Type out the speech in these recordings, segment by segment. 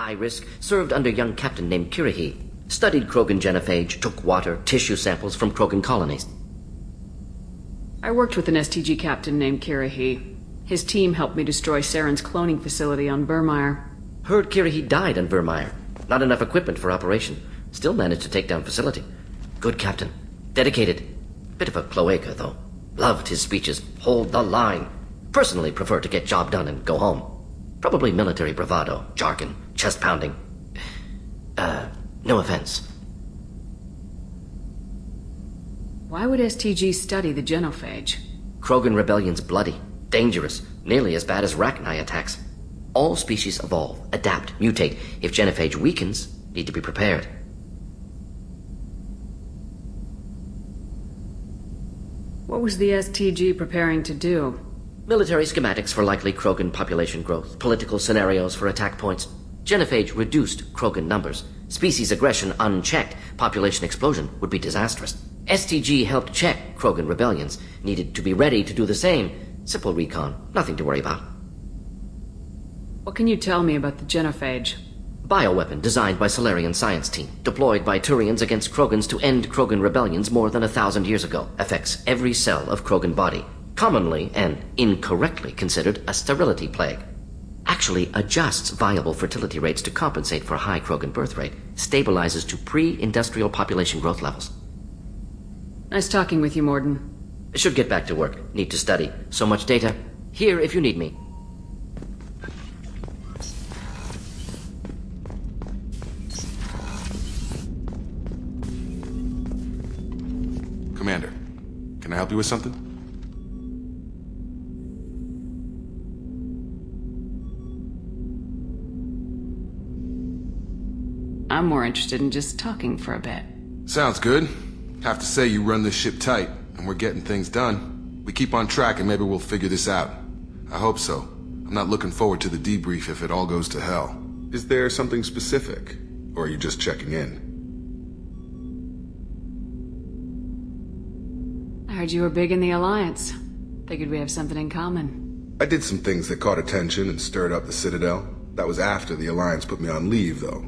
High risk, served under young captain named Kirihi. Studied Krogan genophage, took water, tissue samples from Krogan colonies. I worked with an STG captain named Kirihi. His team helped me destroy Saren's cloning facility on Vermeer. Heard Kirihi died on Vermeer. Not enough equipment for operation. Still managed to take down facility. Good captain. Dedicated. Bit of a cloaca, though. Loved his speeches. Hold the line. Personally prefer to get job done and go home. Probably military bravado, jargon, chest pounding. No offense. Why would STG study the genophage? Krogan rebellion's bloody, dangerous, nearly as bad as Rachni attacks. All species evolve, adapt, mutate. If genophage weakens, need to be prepared. What was the STG preparing to do? Military schematics for likely Krogan population growth, political scenarios for attack points. Genophage reduced Krogan numbers. Species aggression unchecked, population explosion would be disastrous. STG helped check Krogan rebellions. Needed to be ready to do the same. Simple recon, nothing to worry about. What can you tell me about the genophage? Bioweapon designed by Solarian science team, deployed by Turians against Krogans to end Krogan rebellions more than 1,000 years ago. Affects every cell of Krogan body. Commonly and incorrectly considered a sterility plague. Actually adjusts viable fertility rates to compensate for high Krogan birth rate. Stabilizes to pre-industrial population growth levels. Nice talking with you, Morden. Should get back to work. Need to study. So much data. Here if you need me. Commander, can I help you with something? I'm more interested in just talking for a bit. Sounds good. Have to say you run this ship tight, and we're getting things done. We keep on track and maybe we'll figure this out. I hope so. I'm not looking forward to the debrief if it all goes to hell. Is there something specific? Or are you just checking in? I heard you were big in the Alliance. Figured we have something in common. I did some things that caught attention and stirred up the Citadel. That was after the Alliance put me on leave, though.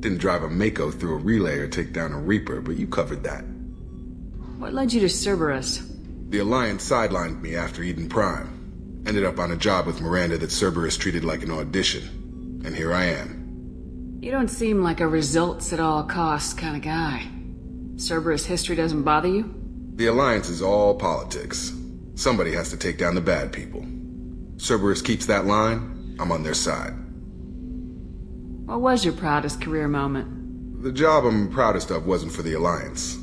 Didn't drive a Mako through a relay or take down a Reaper, but you covered that. What led you to Cerberus? The Alliance sidelined me after Eden Prime. Ended up on a job with Miranda that Cerberus treated like an audition. And here I am. You don't seem like a results-at-all-costs kind of guy. Cerberus history doesn't bother you? The Alliance is all politics. Somebody has to take down the bad people. Cerberus keeps that line, I'm on their side. What was your proudest career moment? The job I'm proudest of wasn't for the Alliance.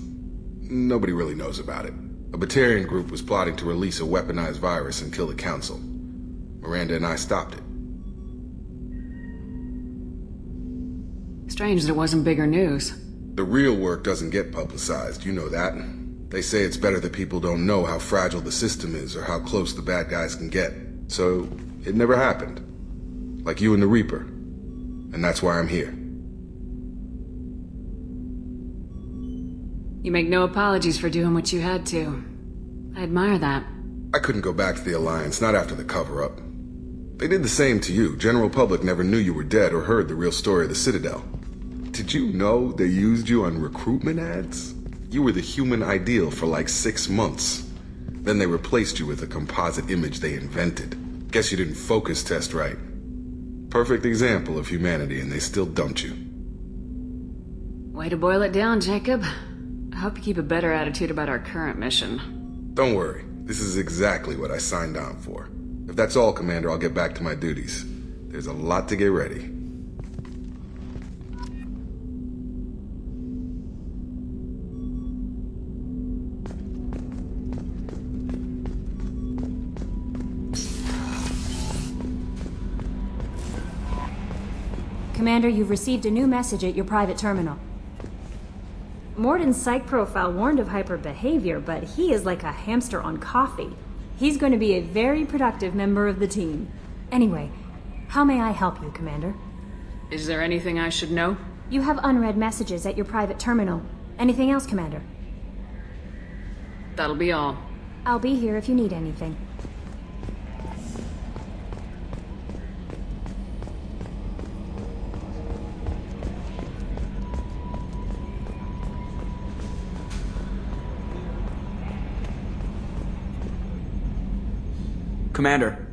Nobody really knows about it. A Batarian group was plotting to release a weaponized virus and kill the Council. Miranda and I stopped it. Strange that it wasn't bigger news. The real work doesn't get publicized, you know that. They say it's better that people don't know how fragile the system is or how close the bad guys can get. So, it never happened. Like you and the Reaper. And that's why I'm here. You make no apologies for doing what you had to. I admire that. I couldn't go back to the Alliance, not after the cover-up. They did the same to you. General public never knew you were dead or heard the real story of the Citadel. Did you know they used you on recruitment ads? You were the human ideal for like 6 months. Then they replaced you with a composite image they invented. Guess you didn't focus test right. Perfect example of humanity, and they still dumped you. Way to boil it down, Jacob. I hope you keep a better attitude about our current mission. Don't worry. This is exactly what I signed on for. If that's all, Commander, I'll get back to my duties. There's a lot to get ready. Commander, you've received a new message at your private terminal. Morden's psych profile warned of hyper behavior, but he is like a hamster on coffee. He's going to be a very productive member of the team. Anyway, how may I help you, Commander? Is there anything I should know? You have unread messages at your private terminal. Anything else, Commander? That'll be all. I'll be here if you need anything. Commander.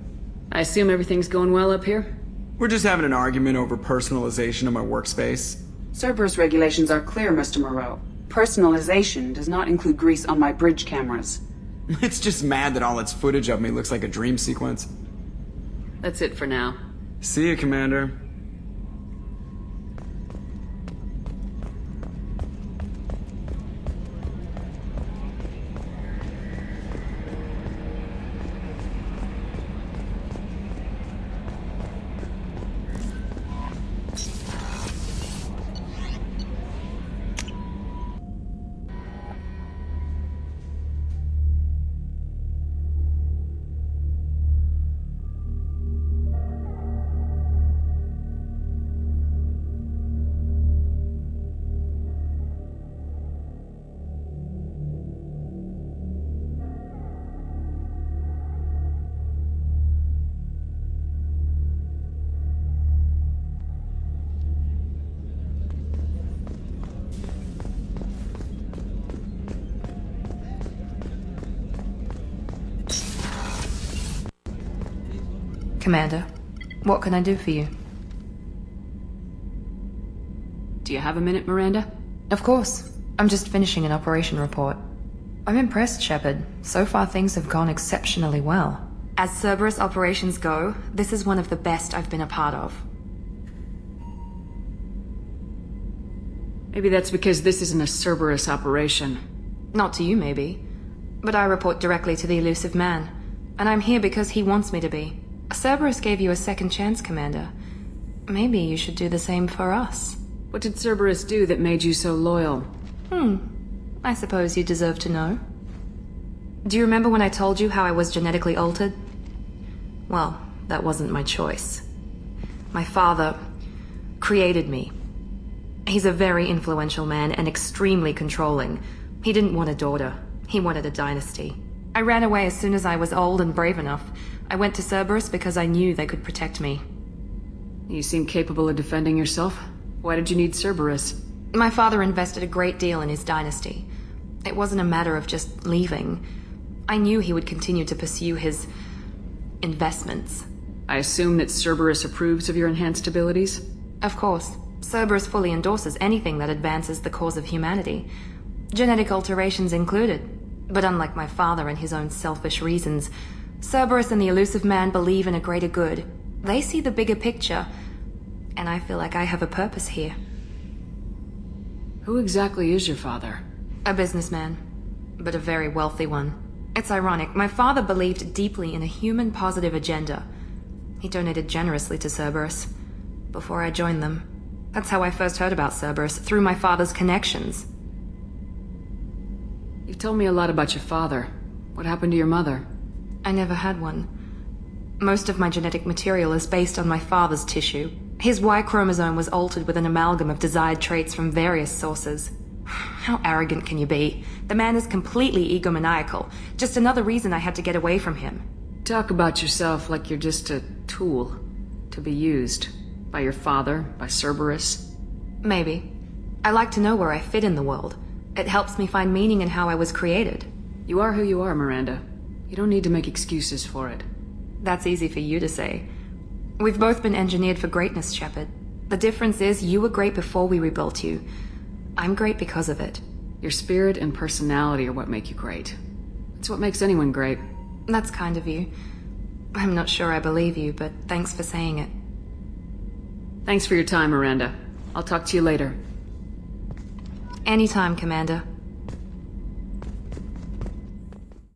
I assume everything's going well up here? We're just having an argument over personalization of my workspace. Cerberus regulations are clear, Mr. Moreau. Personalization does not include grease on my bridge cameras. It's just mad that all its footage of me looks like a dream sequence. That's it for now. See you, Commander. Commander, what can I do for you? Do you have a minute, Miranda? Of course. I'm just finishing an operation report. I'm impressed, Shepard. So far things have gone exceptionally well. As Cerberus operations go, this is one of the best I've been a part of. Maybe that's because this isn't a Cerberus operation. Not to you, maybe. But I report directly to the elusive man. And I'm here because he wants me to be. Cerberus gave you a second chance, Commander. Maybe you should do the same for us. What did Cerberus do that made you so loyal? I suppose you deserve to know. Do you remember when I told you how I was genetically altered? Well, that wasn't my choice. My father created me. He's a very influential man and extremely controlling. He didn't want a daughter. He wanted a dynasty. I ran away as soon as I was old and brave enough. I went to Cerberus because I knew they could protect me. You seem capable of defending yourself. Why did you need Cerberus? My father invested a great deal in his dynasty. It wasn't a matter of just leaving. I knew he would continue to pursue his investments. I assume that Cerberus approves of your enhanced abilities? Of course. Cerberus fully endorses anything that advances the cause of humanity. Genetic alterations included. But unlike my father and his own selfish reasons, Cerberus and the elusive man believe in a greater good. They see the bigger picture, and I feel like I have a purpose here. Who exactly is your father? A businessman, but a very wealthy one. It's ironic, my father believed deeply in a human-positive agenda. He donated generously to Cerberus before I joined them. That's how I first heard about Cerberus, through my father's connections. You've told me a lot about your father. What happened to your mother? I never had one. Most of my genetic material is based on my father's tissue. His Y chromosome was altered with an amalgam of desired traits from various sources. How arrogant can you be? The man is completely egomaniacal. Just another reason I had to get away from him. Talk about yourself like you're just a tool to be used. By your father, by Cerberus. Maybe. I like to know where I fit in the world. It helps me find meaning in how I was created. You are who you are, Miranda. You don't need to make excuses for it. That's easy for you to say. We've both been engineered for greatness, Shepard. The difference is you were great before we rebuilt you. I'm great because of it. Your spirit and personality are what make you great. It's what makes anyone great. That's kind of you. I'm not sure I believe you, but thanks for saying it. Thanks for your time, Miranda. I'll talk to you later. Anytime, Commander.